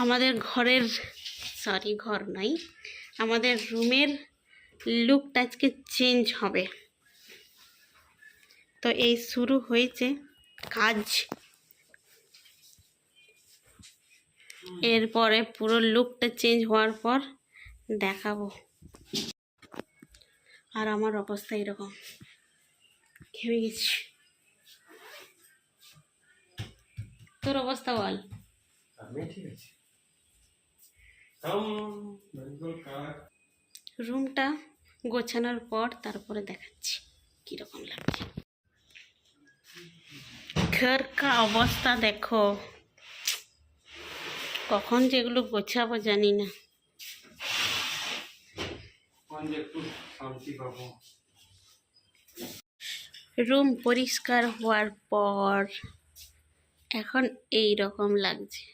আমাদের ঘরের ঘর নাই, আমাদের রুমের লুকটা আজকে চেঞ্জ হবে। তো এই শুরু হয়েছে কাজ, এরপরে পুরো লুকটা চেঞ্জ হওয়ার পর দেখাবো। আর আমার অবস্থা এরকম, ঘেমে গেছি। তোর অবস্থা বল। রুমটা গোছানোর পর তারপরে দেখাচ্ছি কিরকম লাগছে। ঘর কা অবস্থা দেখো, কখন যেগুলো গোছাবো জানি না। রুম পরিষ্কার হওয়ার পর এখন এই রকম লাগছে,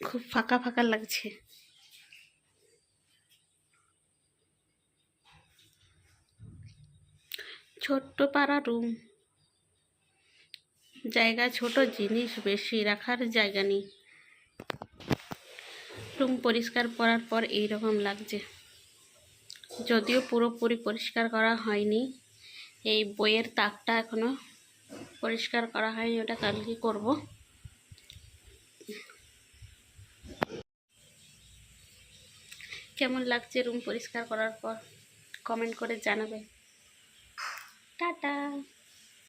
খুব ফাঁকা ফাঁকা লাগছে। ছোট্ট পাড়া রুম, জায়গা ছোট, জিনিস বেশি, রাখার জায়গা নেই। রুম পরিষ্কার করার পর এই রকম লাগছে, যদিও পুরোপুরি পরিষ্কার করা হয়নি। এই বইয়ের তাকটা এখনো পরিষ্কার করা হয়নি, ওটা কালকে করব। কেমন লাগছে রুম পরিষ্কার করার পর কমেন্ট করে জানাবে। টাটা।